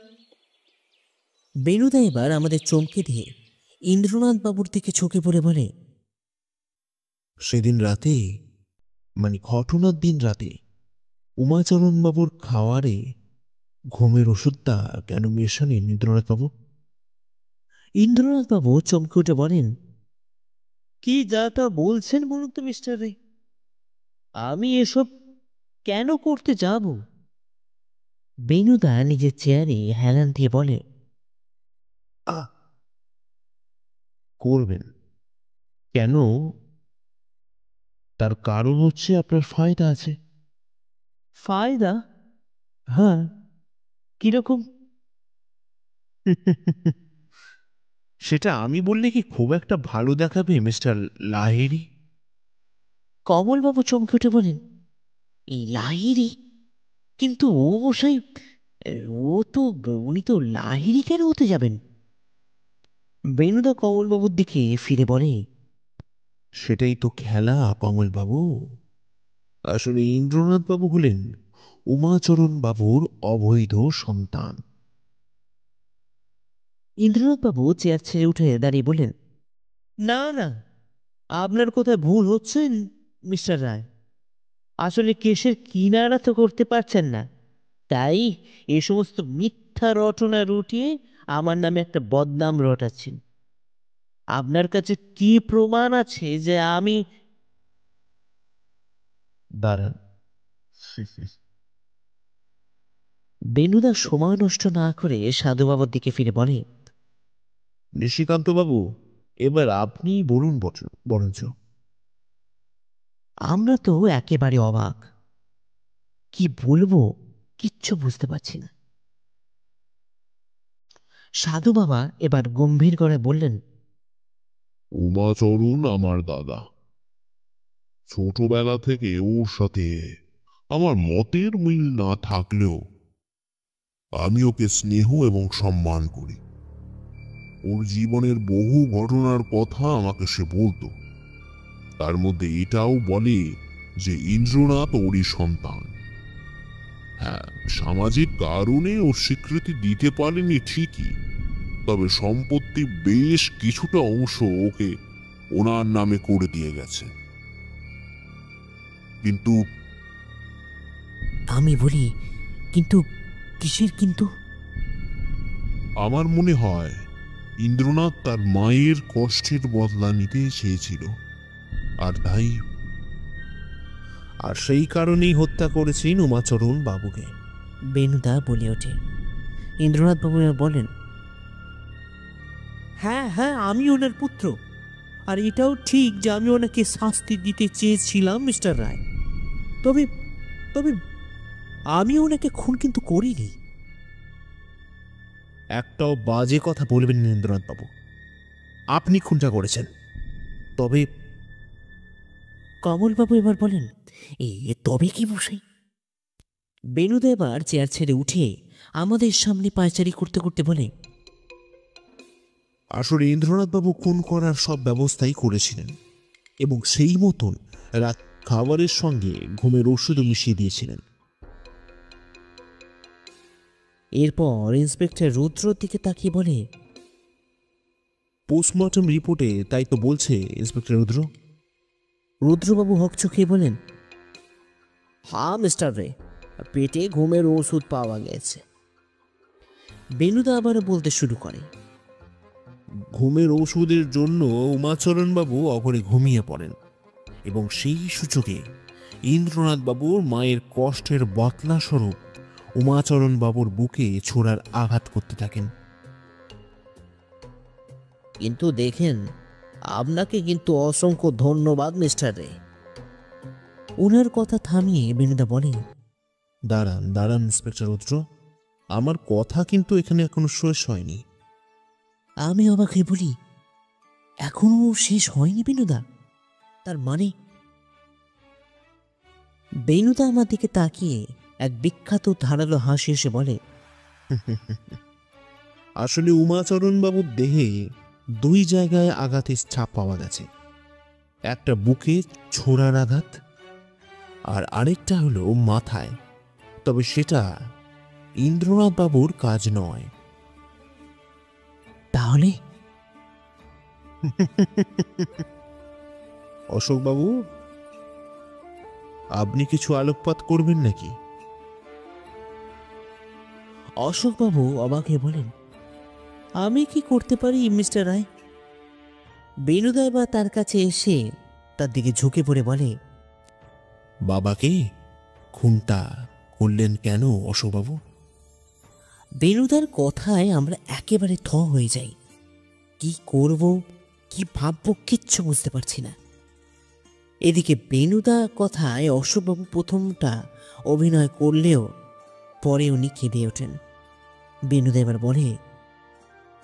বেনুদা এবার আমাদের চমকে দিয়ে ইন্দ্রনাথবাবুর দিকে ঝুঁকে পড়ে বলে, সেদিন রাতে, মানে ঘটনার দিন রাতে, উমাচরণবাবুর খাওয়ারে ঘুমের ওষুধটা কেন মেশালেন ইন্দ্রনাথবাবু? ইন্দ্রনাথবাবু চমকে উঠে বলেন, কি যা তা বলছেন বলুন তো মিস্টার রে, আমি এসব কেন করতে যাব? বেনুদা নিজের চেয়ারে হেলান দিয়ে বলে, আহ, করবেন কেন? তার কারণ হচ্ছে আপনার ফায়দা আছে। ফায়দা? হ্যাঁ, কিরকম? সেটা আমি বললে কি খুব একটা ভালো দেখাবে মিস্টার লাহিড়ী? কমলবাবু চমকে উঠে বলেন, এই লাহিড়ী? কিন্তু ও মশাই, ও তো, উনি তো লাহিড়ী কেন হতে যাবেন? বেনুদা কমলবাবুর দিকে ফিরে বলে, সেটাই তো খেলা কমলবাবু। আসলে ইন্দ্রনাথ বাবু হলেন উমাচরণ বাবুর অবৈধ সন্তান। ইন্দ্রনাথবাবু চেয়ার ছেড়ে উঠে দাঁড়িয়ে বললেন, না না, আপনার কোথায় ভুল হচ্ছে মিস্টার রায়। আসলে কেসের কিনারা তো করতে পারছেন না, তাই এ সমস্ত মিথ্যা রটনা রটিয়ে আমার নামে একটা বদনাম রটাচ্ছেন। আপনার কাছে কি প্রমাণ আছে যে আমি? দাঁড়ান। বেনুদা সময় নষ্ট না করে সাধু বাবার দিকে ফিরে বলে, নিশিকান্ত বাবু, এবার আপনি বলুন বরঞ্চ। আমরা তো একেবারে অবাক, কি বলবো কিচ্ছু বুঝতে পারছি না। সাধু বাবা এবার গম্ভীর করে বললেন, উমাচরণ আমার দাদা। ছোটবেলা থেকে ওর সাথে আমার মতের মিল না থাকলেও আমি ওকে স্নেহ এবং সম্মান করি। ওর জীবনের বহু ঘটনার কথা আমাকে সে বলতো। তার মধ্যে এটাও বলে যে ইন্দ্রনাথ ওরই সন্তান। হ্যাঁ, সামাজিক কারণে ওর স্বীকৃতি দিতে পারেনি ঠিকই, তবে সম্পত্তি বেশ কিছুটা অংশ ওকে ওনার নামে করে দিয়ে গেছে। কিন্তু আমি বলি, কিন্তু কিসের কিন্তু? আমার মনে হয় ইন্দ্রনাথ তার মায়ের কষ্টের বদলা নিতে চেয়েছিল, আর সেই কারণেই হত্যা করেছেন উমাচরণ বাবুকে। বেনুদা বলে ওঠে। ইন্দ্রনাথবাবু বলেন, হ্যাঁ হ্যাঁ, আমি ওনার পুত্র, আর এটাও ঠিক যে আমি ওনাকে শাস্তি দিতে চেয়েছিলাম মিস্টার রায়। তবে তবে আমি ওনাকে খুন কিন্তু করিনি। একটাও বাজে কথা বলবেন নীরেন্দ্রনাথ বাবু। আপনি খুনটা করেছেন। তবে কমলবাবু এবার বলেন, তবে কি মশাই? বেনুদা এবার চেয়ার ছেড়ে উঠে আমাদের সামনে পায়চারি করতে করতে বলে, আসলে ইন্দ্রনাথ বাবু খুন করার সব ব্যবস্থাই করেছিলেন, এবং সেই মতন রাত খাবারের সঙ্গে ঘুমের ওষুধও মিশিয়ে দিয়েছিলেন। এরপর ইন্সপেক্টর রুদ্রর দিকে তাকিয়ে বলে, পোস্টমর্টম রিপোর্টে তাই তো বলছে ইন্সপেক্টর রুদ্র। রুদ্রবাবু হকচকিয়ে বলেন, হ্যাঁ মিস্টার রে, পেটে ঘুমের ওষুধ পাওয়া গেছে। বেনুদা আবার বলতে শুরু করে, ঘুমের ওষুধের জন্য উমাচরণ বাবু অঘরে ঘুমিয়ে পড়েন, এবং সেই সূচকে ইন্দ্রনাথ বাবুর মায়ের কষ্টের বদলা স্বরূপ উমাচরণ বাবুর বুকে ছোড়ার আঘাত করতে থাকেন। কিন্তু দেখেন, আপনাকে কিন্তু অসংখ্য ধন্যবাদ মিস্টার রে। ওনার কথা থামিয়ে বেনুদা বলে, দাঁড়ান দাঁড়ান ইন্সপেক্টর রুদ্র, আমার কথা কিন্তু এখানে এখনো শেষ হয়নি। আমি অবাক হয়ে বলি, এখনো শেষ হয়নি বেনুদা? তার মানে? বেনুদা আমার দিকে তাকিয়ে এক বিখ্যাত ধারালো হাসি এসে বলে, আসলে উমাচরণ বাবুর দেহে দুই জায়গায় আঘাতের ছাপ পাওয়া গেছে। একটা বুকে ছোড়ার আঘাত, আর আরেকটা হলো মাথায়। তবে সেটা ইন্দ্রনাথ বাবুর কাজ নয়। তাহলে? অশোকবাবু, আপনি কিছু আলোকপাত করবেন নাকি? অশোকবাবু অবাক হয়ে বলেন, আমি কি করতে পারি মিস্টার রায়? বেনুদা এবার তার কাছে এসে তার দিকে ঝুঁকে পড়ে বলে, বাবাকে খুনটা করলেন কেন অশোকবাবু? বেনুদার কথায় আমরা একেবারে থ হয়ে যাই। কি করব, কি ভাববো কিচ্ছু বুঝতে পারছি না। এদিকে বেনুদা কথায় অশোকবাবু প্রথমটা অভিনয় করলেও পরে উনি কেঁদে ওঠেন। বেনুদা এবার বলে,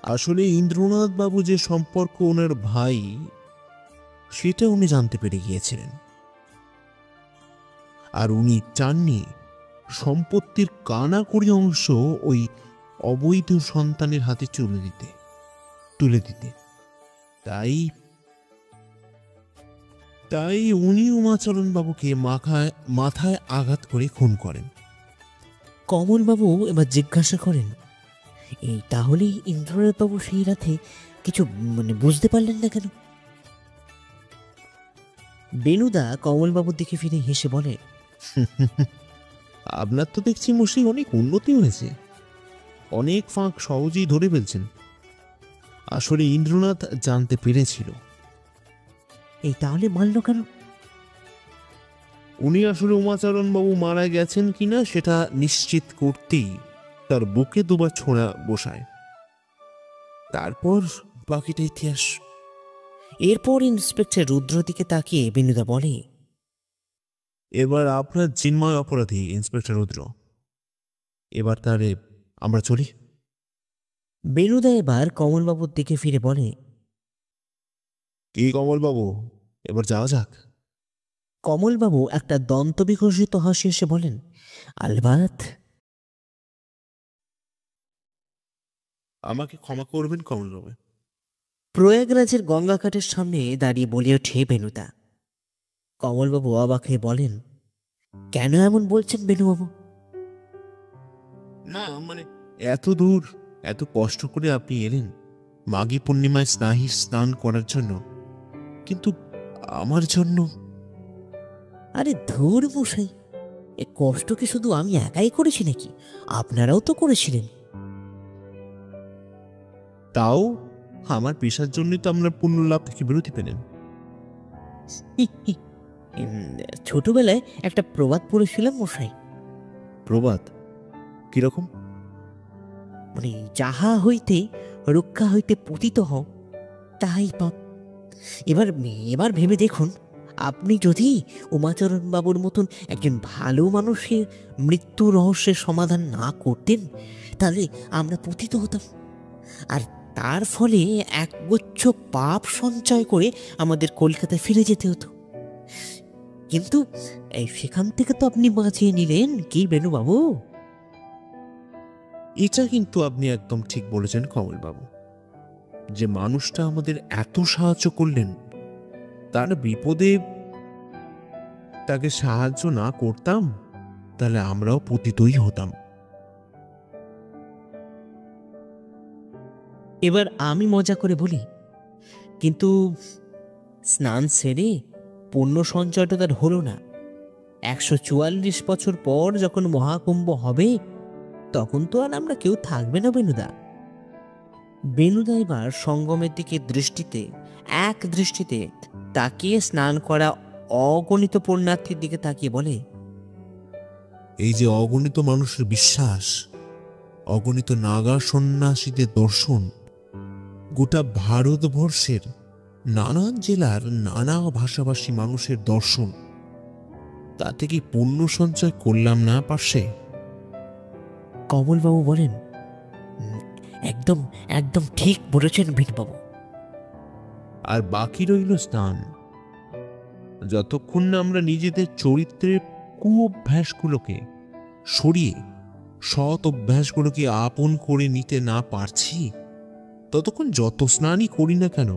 আসলে ইন্দ্রনাথ বাবু যে সম্পর্ক ওনার ভাই, সেটা উনি জানতে পেরে গিয়েছিলেন। আর উনি চাননি সম্পত্তির কানাকড়ি অংশ ওই অবৈধ সন্তানের হাতে তুলে দিতে। তাই উনি উমাচরণ বাবুকে মাথায় আঘাত করে খুন করেন। কমলবাবু এবার জিজ্ঞাসা করেন, এই তাহলে ইন্দ্রনাথবাবু সেই রাতে কিছু বুঝতে পারলেন না কেন? বেনুদা কমলবাবুর দিকে ফিরে হেসে বলে, আপনার তো দেখছি মশাই অনেক উন্নতি হয়েছে, অনেক ফাঁক সহজেই ধরে ফেলছেন। আসলে ইন্দ্রনাথ জানতে পেরেছিল। এই তাহলে মানল কেন? উনি আসলে উমাচরণ বাবু মারা গেছেন কিনা সেটা নিশ্চিত করতেই তার বুকে দুবার ছোঁড়া বসায়। তারপর বাকিটা ইতিহাস। এরপর ইন্সপেক্টর রুদ্র দিকে তাকিয়ে বেনুদা বলে, এবার আপনার চিন্ময় অপরাধী ইন্সপেক্টর রুদ্র। এবার তাহলে আমরা চলি। বেনুদা এবার কমলবাবুর দিকে ফিরে বলে, কি কমলবাবু, এবার যাওয়া যাক। কমলবাবু একটা দন্তবিকশিত হাসি এসে বলেন, আলবাত। আমাকে ক্ষমা করবেন কমলবাবু। প্রয়াগরাজের গঙ্গাঘাটের সামনে দাঁড়িয়ে বলে ওঠে বেনুদা। কমলবাবু অবাক হয়ে বলেন, কেন এমন বলছেন বেনুবাবু? না মানে, এত দূর এত কষ্ট করে আপনি এলেন মাঘী পূর্ণিমায় স্নান করার জন্য, কিন্তু আমার জন্য? আরে ধুর মশাই, এ কষ্ট কি শুধু আমি একাই করেছি নাকি? আপনারাও তো করেছিলেন। তাও আমার পেশার জন্যই তো আপনার পুণ্য লাভ থেকে বিরতি পেলেন। ছোটবেলায় একটা প্রবাদ পড়েছিলাম মশাই। প্রবাদ কিরকম? যাহা হইতে রক্ষা হইতে পতিত হও, তাহাই পাপ। এবার এবার ভেবে দেখুন, আপনি যদি উমাচরণ বাবুর মতন একজন ভালো মানুষের মৃত্যু রহস্যের সমাধান না করতেন, তাহলে আমরা পতিত হতাম, আর তার ফলে একগুচ্ছ পাপ সঞ্চয় করে আমাদের কলকাতায় ফিরে যেতে হতো। কিন্তু সেখান থেকে তো আপনি বাঁচিয়ে নিলেন, কি বেনুবাবু? এটা কিন্তু আপনি একদম ঠিক বলেছেন কমলবাবু। যে মানুষটা আমাদের এত সাহায্য করলেন, তার বিপদে তাকে সাহায্য না করতাম, তাহলে আমরাও পতিতই হতাম। এবার আমি মজা করে বলি, কিন্তু স্নান সেরে পুণ্য সঞ্চয়টা তার হলো না। 144 বছর পর যখন মহাকুম্ভ হবে, তখন তো আর আমরা কেউ থাকবে না বেনুদা। বেনুদা এবার সঙ্গমের দিকে এক দৃষ্টিতে তাকিয়ে স্নান করা অগণিত পুণ্যার্থীর দিকে তাকিয়ে বলে, এই যে অগণিত মানুষের বিশ্বাস, অগণিত নাগা সন্ন্যাসীদের দর্শন, গোটা ভারতবর্ষের নানান জেলার নানা ভাষাভাষী মানুষের দর্শন, তাতে কি পুণ্য সঞ্চয় করলাম না পাশে? কমলবাবু বলেন, একদম একদম ঠিক বলেছেন বীরবাবু। আর বাকি রইল স্নান। যতক্ষণ না আমরা নিজেদের চরিত্রে কুঅভ্যাসগুলোকে সরিয়ে সৎ অভ্যাসগুলোকে আপন করে নিতে না পারছি, ততক্ষণ যত স্নানই করি না কেন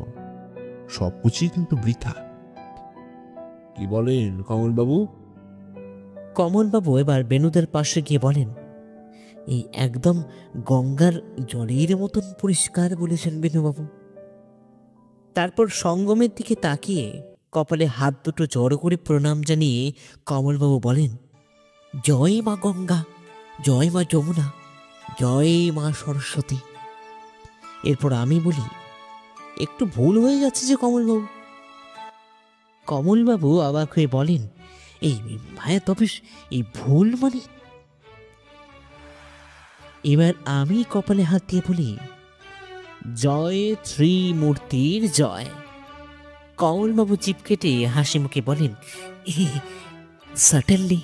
সবকিছুই কিন্তু বৃথা। কি বলেন কমলবাবু? কমলবাবু এবার বেণুদের পাশে গিয়ে বলেন, এই একদম গঙ্গার জলের মতন পরিষ্কার বলেছেন বেণুবাবু। তারপর সঙ্গমের দিকে তাকিয়ে কপালে হাত দুটো জড়ো করে প্রণাম জানিয়ে কমলবাবু বলেন, জয় মা গঙ্গা, জয় মা যমুনা, জয় মা সরস্বতী। এরপর আমি বলি, একটু ভুল হয়ে যাচ্ছে যে কমলবাবু। কমলবাবু অবাক হয়ে বলেন, এই ভাইয়া তবে এই ভুল মানে? এবার আমি কপালে হাত দিয়ে বলি, জয় ত্রিমূর্তির জয়। কমলবাবু চিপ কেটে হাসি মুখে বলেন, সার্টেনলি।